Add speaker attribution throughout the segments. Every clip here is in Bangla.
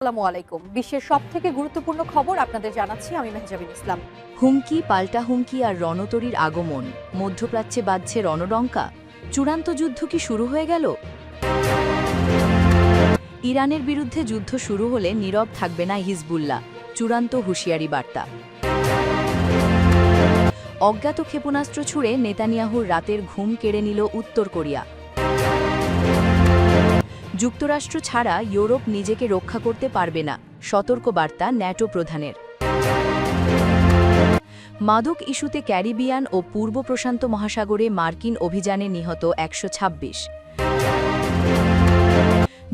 Speaker 1: আসসালামু আলাইকুম। বিশ্বের সবথেকে গুরুত্বপূর্ণ খবর আপনাদের জানাচ্ছি আমি মেহজাবিন ইসলাম।
Speaker 2: হুমকি পাল্টা হুমকি আর রণতরীর আগমন, মধ্যপ্রাচ্যে বাজছে রণডঙ্কা। চূড়ান্ত যুদ্ধ কি শুরু হয়ে গেল? ইরানের বিরুদ্ধে যুদ্ধ শুরু হলে নীরব থাকবে না হিজবুল্লাহ, চূড়ান্ত হুঁশিয়ারি বার্তা। অজ্ঞাত ক্ষেপণাস্ত্র ছুড়ে নেতানিয়াহুর রাতের ঘুম কেড়ে নিল উত্তর কোরিয়া। যুক্তরাষ্ট্র ছাড়া ইউরোপ নিজেকে রক্ষা করতে পারবে না, সতর্ক বার্তা ন্যাটো প্রধানের। মাদক ইস্যুতে ক্যারিবিয়ান ও পূর্ব প্রশান্ত মহাসাগরে মার্কিন অভিযানে নিহত ১২৬।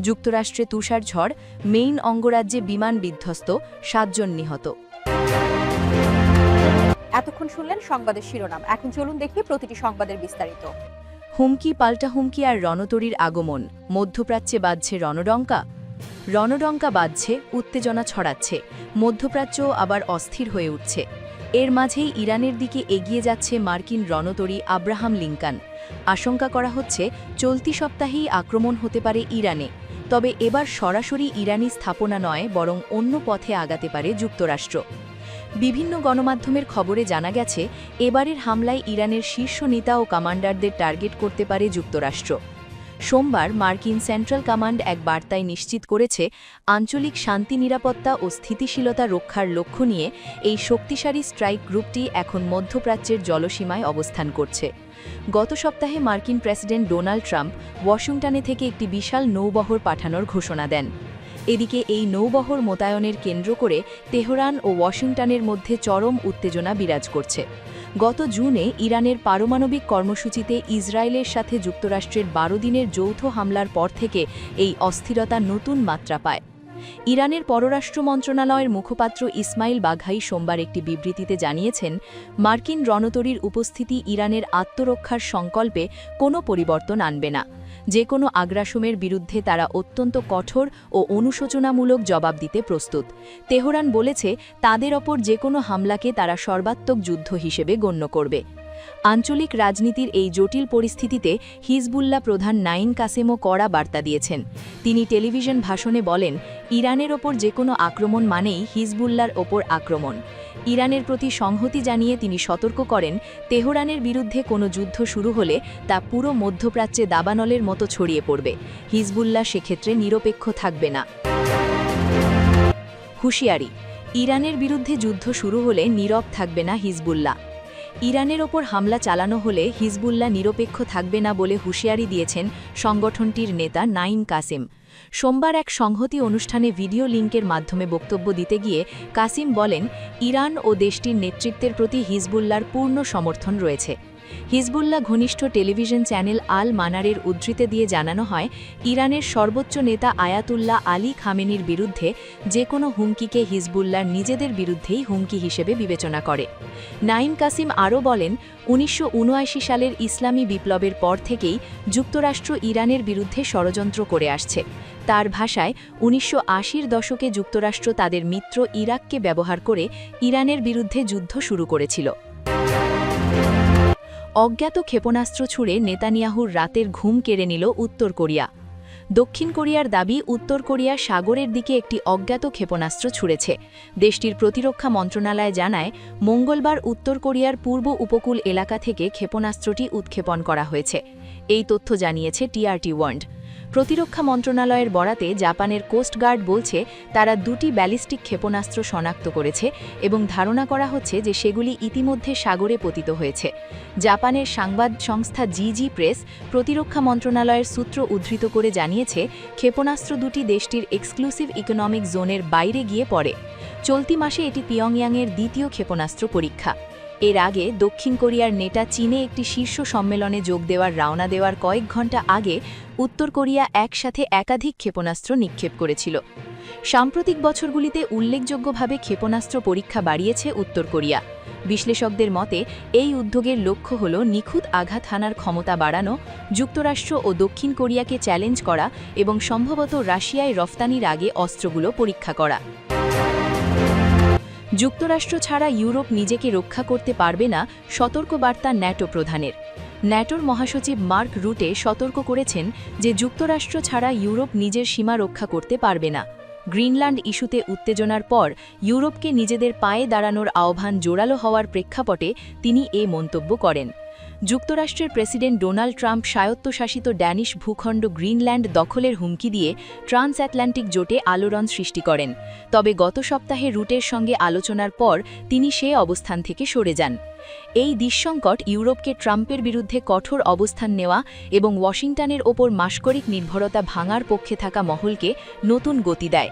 Speaker 2: যুক্তরাষ্ট্রে তুষারঝড়, মেইন অঙ্গরাজ্যে বিমান বিধ্বস্ত, ৭ জন নিহত।
Speaker 1: এতক্ষণ শুনলেন সংবাদের শিরোনাম। এখন চলুন দেখি প্রতিটি সংবাদের বিস্তারিত।
Speaker 2: হুমকি পাল্টা হুমকি আর রণতরীর আগমন, মধ্যপ্রাচ্যে বাজছে রণডঙ্কা। রণডঙ্কা বাজছে, উত্তেজনা ছড়াচ্ছে, মধ্যপ্রাচ্য আবার অস্থির হয়ে উঠছে। এর মাঝেই ইরানের দিকে এগিয়ে যাচ্ছে মার্কিন রণতরী আব্রাহাম লিঙ্কন। আশঙ্কা করা হচ্ছে চলতি সপ্তাহেই আক্রমণ হতে পারে ইরানে। তবে এবার সরাসরি ইরানি স্থাপনা নয়, বরং অন্য পথে আগাতে পারে যুক্তরাষ্ট্র। বিভিন্ন গণমাধ্যমের খবরে জানা গেছে, এবারের হামলায় ইরানের শীর্ষ নেতা ও কমান্ডারদের টার্গেট করতে পারে যুক্তরাষ্ট্র। সোমবার মার্কিন সেন্ট্রাল কমান্ড এক বার্তায় নিশ্চিত করেছে, আঞ্চলিক শান্তি, নিরাপত্তা ও স্থিতিশীলতা রক্ষার লক্ষ্য নিয়ে এই শক্তিশালী স্ট্রাইক গ্রুপটি এখন মধ্যপ্রাচ্যের জলসীমায় অবস্থান করছে। গত সপ্তাহে মার্কিন প্রেসিডেন্ট ডোনাল্ড ট্রাম্প ওয়াশিংটনে থেকে একটি বিশাল নৌবহর পাঠানোর ঘোষণা দেন। এদিকে এই নৌবহর মোতায়েনের কেন্দ্র করে তেহরান ও ওয়াশিংটনের মধ্যে চরম উত্তেজনা বিরাজ করছে। গত জুনে ইরানের পারমাণবিক কর্মসূচিতে ইসরায়েলের সাথে যুক্তরাষ্ট্রের ১২ দিনের যৌথ হামলার পর থেকে এই অস্থিরতা নতুন মাত্রা পায়। ইরানের পররাষ্ট্র মন্ত্রণালয়ের মুখপাত্র ইসমাইল বাঘাই সোমবার একটি বিবৃতিতে জানিয়েছেন, মার্কিন রণতরীর উপস্থিতি ইরানের আত্মরক্ষার সংকল্পে কোনো পরিবর্তন আনবে না। যে কোনো আগ্রাসনের বিরুদ্ধে তারা অত্যন্ত কঠোর ও অনুশোচনামূলক জবাব দিতে প্রস্তুত। তেহরান বলেছে, তাদের ওপর যে কোনো হামলাকে তারা সর্বাত্মক যুদ্ধ হিসেবে গণ্য করবে। আঞ্চলিক রাজনীতির এই জটিল পরিস্থিতিতে হিজবুল্লাহ প্রধান নাঈম কাসেমও কড়া বার্তা দিয়েছেন। তিনি টেলিভিশন ভাষণে বলেন, ইরানের ওপর যে কোনো আক্রমণ মানেই হিজবুল্লাহর ওপর আক্রমণ। ইরানের প্রতি সংহতি জানিয়ে তিনি সতর্ক করেন, তেহরানের বিরুদ্ধে কোনো যুদ্ধ শুরু হলে তা পুরো মধ্যপ্রাচ্যে দাবানলের মতো ছড়িয়ে পড়বে। হিজবুল্লাহ সেক্ষেত্রে নিরপেক্ষ থাকবে না। হুঁশিয়ারি, ইরানের বিরুদ্ধে যুদ্ধ শুরু হলে নীরব থাকবে না হিজবুল্লাহ। ইরানের ওপর হামলা চালানো হলে হিজবুল্লাহ নিরপেক্ষ থাকবে না বলে হুঁশিয়ারি দিয়েছেন সংগঠনটির নেতা নাঈম কাসেম। সোমবার এক সংহতি অনুষ্ঠানে ভিডিও লিঙ্কের মাধ্যমে বক্তব্য দিতে গিয়ে কাসিম বলেন, ইরান ও দেশটির নেতৃত্বের প্রতি হিজবুল্লাহর পূর্ণ সমর্থন রয়েছে। হিজবুল্লাহ ঘনিষ্ঠ টেলিভিশন চ্যানেল আল মানারের উদ্ধৃতি দিয়ে জানানো হয়, ইরানের সর্বোচ্চ নেতা আয়াতুল্লাহ আলী খামেনির বিরুদ্ধে যে কোনো হুমকিকে হিজবুল্লাহর নিজেদের বিরুদ্ধেই হুমকি হিসেবে বিবেচনা করে। নাঈম কাসিম আরও বলেন, ১৯৭৯ সালের ইসলামী বিপ্লবের পর থেকেই যুক্তরাষ্ট্র ইরানের বিরুদ্ধে ষড়যন্ত্র করে আসছে। তার ভাষায়, ১৯৮০-র দশকে যুক্তরাষ্ট্র তাদের মিত্র ইরাককে ব্যবহার করে ইরানের বিরুদ্ধে যুদ্ধ শুরু করেছিল। অজ্ঞাত ক্ষেপণাস্ত্র ছুড়ে নেতানিয়াহুর রাতের ঘুম কেড়ে নিল উত্তর কোরিয়া। দক্ষিণ কোরিয়ার দাবি, উত্তর কোরিয়া সাগরের দিকে একটি অজ্ঞাত ক্ষেপণাস্ত্র ছুড়েছে। দেশটির প্রতিরক্ষা মন্ত্রণালয় জানায়, মঙ্গলবার উত্তর কোরিয়ার পূর্ব উপকূল এলাকা থেকে ক্ষেপণাস্ত্রটি উৎক্ষেপণ করা হয়েছে। এই তথ্য জানিয়েছে টিআরটি ওয়ার্ল্ড। প্রতিরক্ষা মন্ত্রণালয়ের বরাতে জাপানের কোস্টগার্ড বলছে, তারা 2টি ব্যালিস্টিক ক্ষেপণাস্ত্র শনাক্ত করেছে এবং ধারণা করা হচ্ছে যে সেগুলি ইতিমধ্যে সাগরে পতিত হয়েছে। জাপানের সংবাদ সংস্থা জিজি প্রেস প্রতিরক্ষা মন্ত্রণালয়ের সূত্র উদ্ধৃত করে জানিয়েছে, ক্ষেপণাস্ত্র দুটি দেশটির এক্সক্লুসিভ ইকোনমিক জোনের বাইরে গিয়ে পড়ে। চলতি মাসে এটি পিয়ংইয়াংয়ের দ্বিতীয় ক্ষেপণাস্ত্র পরীক্ষা। এর আগে দক্ষিণ কোরিয়ার নেতা চীনে একটি শীর্ষ সম্মেলনে যোগ দেওয়ার রওনা দেওয়ার কয়েক ঘণ্টা আগে উত্তর কোরিয়া একসাথে একাধিক ক্ষেপণাস্ত্র নিক্ষেপ করেছিল। সাম্প্রতিক বছরগুলিতে উল্লেখযোগ্যভাবে ক্ষেপণাস্ত্র পরীক্ষা বাড়িয়েছে উত্তর কোরিয়া। বিশ্লেষকদের মতে, এই উদ্যোগের লক্ষ্য হল নিখুঁত আঘাত হানার ক্ষমতা বাড়ানো, যুক্তরাষ্ট্র ও দক্ষিণ কোরিয়াকে চ্যালেঞ্জ করা এবং সম্ভবত রাশিয়ায় রফতানির আগে অস্ত্রগুলো পরীক্ষা করা। যুক্তরাষ্ট্র ছাড়া ইউরোপ নিজেকে রক্ষা করতে পারবে না, সতর্কবার্তা ন্যাটো প্রধানের। ন্যাটোর মহাসচিব মার্ক রুটে সতর্ক করেছেন যে যুক্তরাষ্ট্র ছাড়া ইউরোপ নিজের সীমা রক্ষা করতে পারবে না। গ্রিনল্যান্ড ইস্যুতে উত্তেজনার পর ইউরোপকে নিজেদের পায়ে দাঁড়ানোর আহ্বান জোরালো হওয়ার প্রেক্ষাপটে তিনি এ মন্তব্য করেন। যুক্তরাষ্ট্রের প্রেসিডেন্ট ডোনাল্ড ট্রাম্প স্বায়ত্তশাসিত ড্যানিশ ভূখণ্ড গ্রিনল্যান্ড দখলের হুমকি দিয়ে ট্রান্স আটলান্টিক জোটে আলোড়ন সৃষ্টি করেন। তবে গত সপ্তাহে রুটের সঙ্গে আলোচনার পর তিনি সে অবস্থান থেকে সরে যান। এই দিশসংকট ইউরোপকে ট্রাম্পের বিরুদ্ধে কঠোর অবস্থান নেওয়া এবং ওয়াশিংটনের ওপর মাস্করিক নির্ভরতা ভাঙার পক্ষে থাকা মহলকে নতুন গতি দেয়।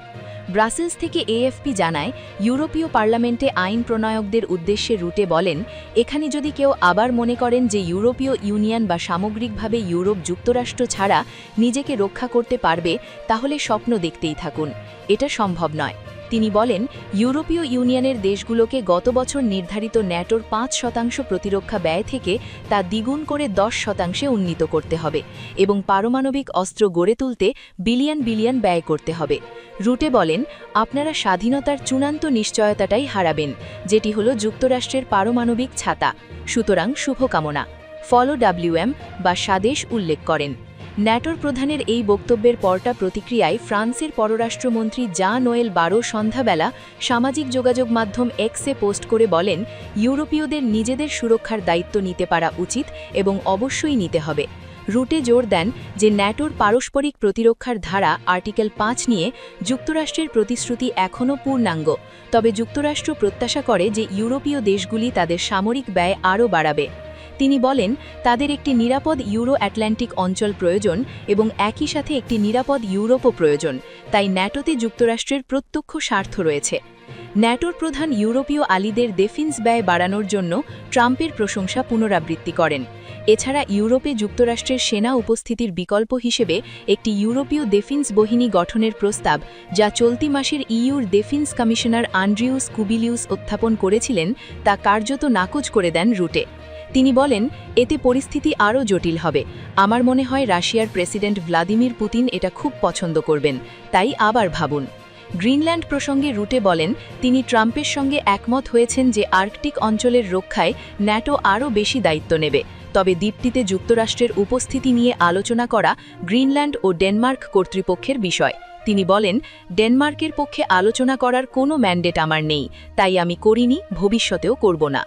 Speaker 2: ব্রাসেলস থেকে এএফপি জানায়, ইউরোপীয় পার্লামেন্টে আইন প্রণয়কদের উদ্দেশ্যে রুটে বলেন, এখানে যদি কেউ আবার মনে করেন যে ইউরোপীয় ইউনিয়ন বা সামগ্রিকভাবে ইউরোপ যুক্তরাষ্ট্র ছাড়া নিজেকে রক্ষা করতে পারবে, তাহলে স্বপ্ন দেখতেই থাকুন। এটা সম্ভব নয়। তিনি বলেন, ইউরোপীয় ইউনিয়নের দেশগুলোকে গত বছর নির্ধারিত ন্যাটোর ৫% প্রতিরক্ষা ব্যয় থেকে তা দ্বিগুণ করে ১০% উন্নীত করতে হবে এবং পারমাণবিক অস্ত্র গড়ে তুলতে বিলিয়ন বিলিয়ন ব্যয় করতে হবে। রুটে বলেন, আপনারা স্বাধীনতার চূড়ান্ত নিশ্চয়তাটাই হারাবেন, যেটি হল যুক্তরাষ্ট্রের পারমাণবিক ছাতা। সুতরাং শুভকামনা। ফলো WM বা স্বাদেশ উল্লেখ করেন। ন্যাটোর প্রধানের এই বক্তব্যের পরটা প্রতিক্রিয়ায় ফ্রান্সের পররাষ্ট্রমন্ত্রী জাঁ-নোয়েল বারো সন্ধ্যাবেলা সামাজিক যোগাযোগ মাধ্যম এক্সে পোস্ট করে বলেন, ইউরোপীয়দের নিজেদের সুরক্ষার দায়িত্ব নিতে পারা উচিত এবং অবশ্যই নিতে হবে। রুটে জোর দেন যে ন্যাটোর পারস্পরিক প্রতিরক্ষার ধারা আর্টিকেল ৫ নিয়ে যুক্তরাষ্ট্রের প্রতিশ্রুতি এখনও পূর্ণাঙ্গ, তবে যুক্তরাষ্ট্র প্রত্যাশা করে যে ইউরোপীয় দেশগুলি তাদের সামরিক ব্যয় আরও বাড়াবে। তিনি বলেন, তাদের একটি নিরাপদ ইউরো আটলান্টিক অঞ্চল প্রয়োজন এবং একই সাথে একটি নিরাপদ ইউরোপও প্রয়োজন, তাই ন্যাটোতে যুক্তরাষ্ট্রের প্রত্যক্ষ স্বার্থ রয়েছে। ন্যাটোর প্রধান ইউরোপীয় আলিদের ডিফেন্স ব্যয় বাড়ানোর জন্য ট্রাম্পের প্রশংসা পুনরাবৃত্তি করেন। এছাড়া ইউরোপে যুক্তরাষ্ট্রের সেনা উপস্থিতির বিকল্প হিসেবে একটি ইউরোপীয় ডিফেন্স বাহিনী গঠনের প্রস্তাব, যা চলতি মাসের ইউর ডিফেন্স কমিশনার আন্ড্রিউস কুবিলিউস উত্থাপন করেছিলেন, তা কার্যত নাকচ করে দেন রুটে। তিনি বলেন, এতে পরিস্থিতি আরও জটিল হবে। আমার মনে হয় রাশিয়ার প্রেসিডেন্ট ভ্লাদিমির পুতিন এটা খুব পছন্দ করবেন, তাই আবার ভাবুন। গ্রিনল্যান্ড প্রসঙ্গে রুটে বলেন, তিনি ট্রাম্পের সঙ্গে একমত হয়েছেন যে আর্কটিক অঞ্চলের রক্ষায় ন্যাটো আরও বেশি দায়িত্ব নেবে, তবে দ্বীপটিতে যুক্তরাষ্ট্রের উপস্থিতি নিয়ে আলোচনা করা গ্রিনল্যান্ড ও ডেনমার্ক কর্তৃপক্ষের বিষয়। তিনি বলেন, ডেনমার্কের পক্ষে আলোচনা করার কোনো ম্যান্ডেট আমার নেই, তাই আমি করিনি, ভবিষ্যতেও করব না।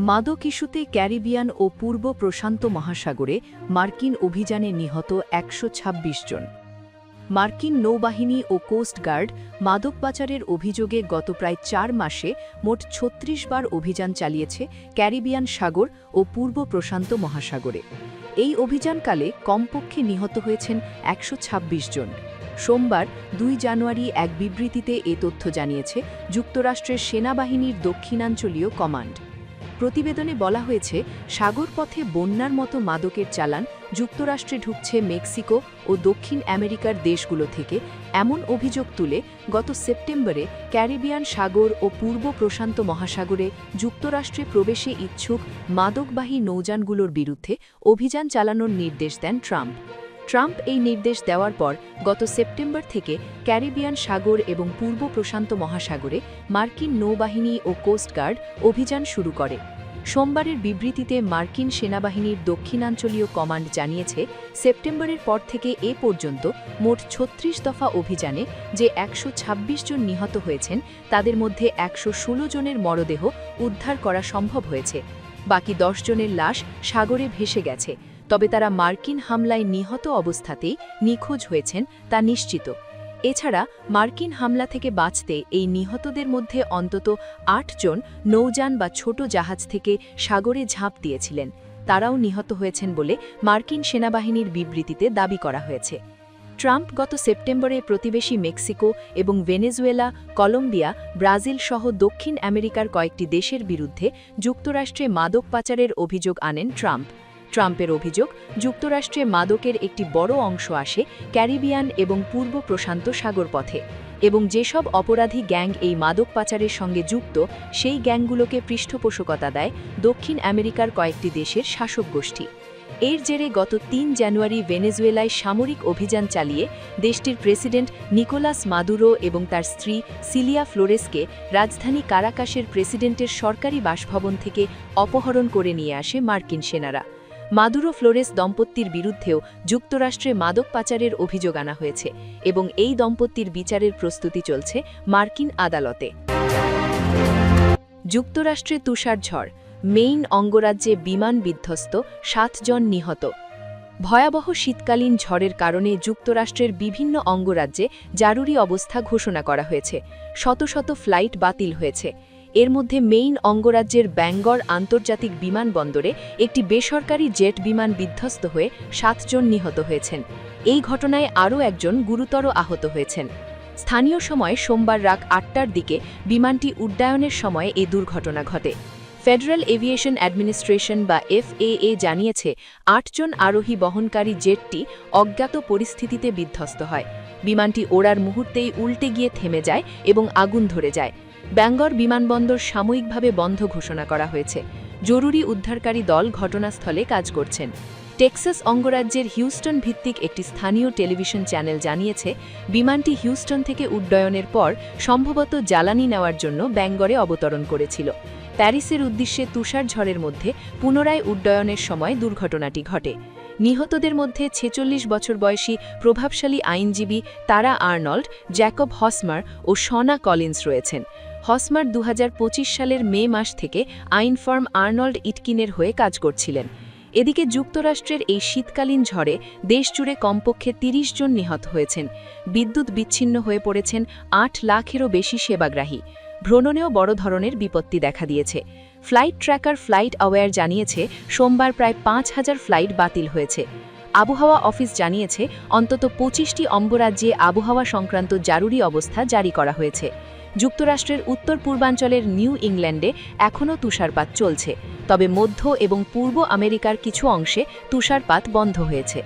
Speaker 3: মাদক ইস্যুতে ক্যারিবিয়ান ও পূর্ব প্রশান্ত মহাসাগরে মার্কিন অভিযানে নিহত ১২৬ জন। মার্কিন নৌবাহিনী ও কোস্ট গার্ড মাদক পাচারের অভিযোগে গত প্রায় ৪ মাসে মোট ৩৬ বার অভিযান চালিয়েছে ক্যারিবিয়ান সাগর ও পূর্ব প্রশান্ত মহাসাগরে। এই অভিযানকালে কমপক্ষে নিহত হয়েছেন ১২৬ জন। সোমবার ২ জানুয়ারি এক বিবৃতিতে এ তথ্য জানিয়েছে যুক্তরাষ্ট্রের সেনাবাহিনীর দক্ষিণাঞ্চলীয় কমান্ড। প্রতিবেদনে বলা হয়েছে, সাগরপথে বন্যার মতো মাদকের চালান যুক্তরাষ্ট্রে ঢুকছে মেক্সিকো ও দক্ষিণ আমেরিকার দেশগুলো থেকে, এমন অভিযোগ তুলে গত সেপ্টেম্বরে ক্যারিবিয়ান সাগর ও পূর্ব প্রশান্ত মহাসাগরে যুক্তরাষ্ট্রে প্রবেশে ইচ্ছুক মাদকবাহী নৌযানগুলোর বিরুদ্ধে অভিযান চালানোর নির্দেশ দেন ট্রাম্প। ট্রাম্প এই নির্দেশ দেওয়ার পর গত সেপ্টেম্বর থেকে ক্যারিবিয়ান সাগর এবং পূর্ব প্রশান্ত মহাসাগরে মার্কিন নৌবাহিনী ও কোস্টগার্ড অভিযান শুরু করে। সোমবারের বিবৃতিতে মার্কিন সেনাবাহিনীর দক্ষিণাঞ্চলীয় কমান্ড জানিয়েছে, সেপ্টেম্বরের পর থেকে এ পর্যন্ত মোট ৩৬ দফা অভিযানে যে ১২৬ জন নিহত হয়েছেন, তাদের মধ্যে ১১৬ জনের মরদেহ উদ্ধার করা সম্ভব হয়েছে। বাকি ১০ জনের লাশ সাগরে ভেসে গেছে, তবে তারা মার্কিন হামলায় নিহত অবস্থাতেই নিখোঁজ হয়েছেন তা নিশ্চিত। এছাড়া মার্কিন হামলা থেকে বাঁচতে এই নিহতদের মধ্যে অন্তত ৮ জন নৌযান বা ছোট জাহাজ থেকে সাগরে ঝাঁপ দিয়েছিলেন, তারাও নিহত হয়েছেন বলে মার্কিন সেনাবাহিনীর বিবৃতিতে দাবি করা হয়েছে। ট্রাম্প গত সেপ্টেম্বরে প্রতিবেশী মেক্সিকো এবং ভেনেজুয়েলা, কলম্বিয়া, ব্রাজিল সহ দক্ষিণ আমেরিকার কয়েকটি দেশের বিরুদ্ধে যুক্তরাষ্ট্রে মাদক পাচারের অভিযোগ আনেন ট্রাম্প। ট্রাম্পের অভিযোগ, যুক্তরাষ্ট্রে মাদকের একটি বড় অংশ আসে ক্যারিবিয়ান এবং পূর্ব প্রশান্ত সাগরপথে, এবং যেসব অপরাধী গ্যাং এই মাদক পাচারের সঙ্গে যুক্ত, সেই গ্যাংগুলোকে পৃষ্ঠপোষকতা দেয় দক্ষিণ আমেরিকার কয়েকটি দেশের শাসক গোষ্ঠী। এর জেরে গত ৩ জানুয়ারি ভেনেজুয়েলায় সামরিক অভিযান চালিয়ে দেশটির প্রেসিডেন্ট নিকোলাস মাদুরো এবং তার স্ত্রী সিলিয়া ফ্লোরেসকে রাজধানী কারাকাসের প্রেসিডেন্টের সরকারি বাসভবন থেকে অপহরণ করে নিয়ে আসে মার্কিন সেনারা।
Speaker 2: মাদুরো ফ্লোরেস দম্পতির বিরুদ্ধেও যুক্তরাষ্ট্রে মাদক পাচারের অভিযোগ আনা হয়েছে এবং এই দম্পতির বিচারের প্রস্তুতি চলছে মার্কিন আদালতে। যুক্তরাষ্ট্রে তুষারঝড়, মেইন অঙ্গরাজ্যে বিমান বিধ্বস্ত, 7 জন নিহত। ভয়াবহ শীতকালীন ঝড়ের কারণে যুক্তরাষ্ট্রের বিভিন্ন অঙ্গরাজ্যে জরুরি অবস্থা ঘোষণা করা হয়েছে। শত শত ফ্লাইট বাতিল হয়েছে। এর মধ্যে মেইন অঙ্গরাজ্যের ব্যাঙ্গর আন্তর্জাতিক বিমানবন্দরে একটি বেসরকারি জেট বিমান বিধ্বস্ত হয়ে 7 জন নিহত হয়েছেন। এই ঘটনায় আরও একজন গুরুতর আহত হয়েছেন। স্থানীয় সময় সোমবার রাত 8টার দিকে বিমানটি উড্ডয়নের সময় এই দুর্ঘটনা ঘটে। ফেডারেল এভিয়েশন অ্যাডমিনিস্ট্রেশন বা FAA জানিয়েছে 8 জন আরোহী বহনকারী জেটটি অজ্ঞাত পরিস্থিতিতে বিধ্বস্ত হয়। বিমানটি ওড়ার মুহূর্তেই উল্টে গিয়ে থেমে যায় এবং আগুন ধরে যায়। ব্যাঙ্গর বিমানবন্দর সাময়িকভাবে বন্ধ ঘোষণা করা হয়েছে। জরুরি উদ্ধারকারী দল ঘটনাস্থলে কাজ করছেন। টেক্সাস অঙ্গরাজ্যের হিউস্টন ভিত্তিক একটি স্থানীয় টেলিভিশন চ্যানেল জানিয়েছে বিমানটি হিউস্টন থেকে উড্ডয়নের পর সম্ভবত জ্বালানি নেওয়ার জন্য ব্যাঙ্গরে অবতরণ করেছিল। প্যারিসের উদ্দেশ্যে তুষারঝড়ের মধ্যে পুনরায় উড্ডয়নের সময় দুর্ঘটনাটি ঘটে। নিহতদের মধ্যে 46 বছর বয়সী প্রভাবশালী আইনজীবী তারা আর্নল্ড, জ্যাকব হসমার ও শনা কলিন্স রয়েছেন। হসমার 2025 সালের মে মাস থেকে আইন ফার্ম আর্নল্ড ইটকিনের হয়ে কাজ করছিলেন। এদিকে যুক্তরাষ্ট্রের এই শীতকালীন ঝড়ে দেশজুড়ে কমপক্ষে 30 জন নিহত হয়েছেন। বিদ্যুৎ বিচ্ছিন্ন হয়ে পড়েছেন 8 লাখেরও বেশি সেবাগ্রাহী। ভ্রমণেও বড় ধরনের বিপত্তি দেখা দিয়েছে। ফ্লাইট ট্র্যাকার ফ্লাইট অ্যাওয়্যার জানিয়েছে সোমবার প্রায় 5000 ফ্লাইট বাতিল হয়েছে। আবহাওয়া অফিস জানিয়েছে অন্তত 25টি অঙ্গরাজ্যে আবহাওয়া সংক্রান্ত জরুরি অবস্থা জারি করা হয়েছে। যুক্তরাষ্ট্রের উত্তর পূর্বাঞ্চলের নিউ ইংল্যান্ডে এখনও তুষারপাত চলছে, তবে মধ্য এবং পূর্ব আমেরিকার কিছু অংশে তুষারপাত বন্ধ হয়েছে।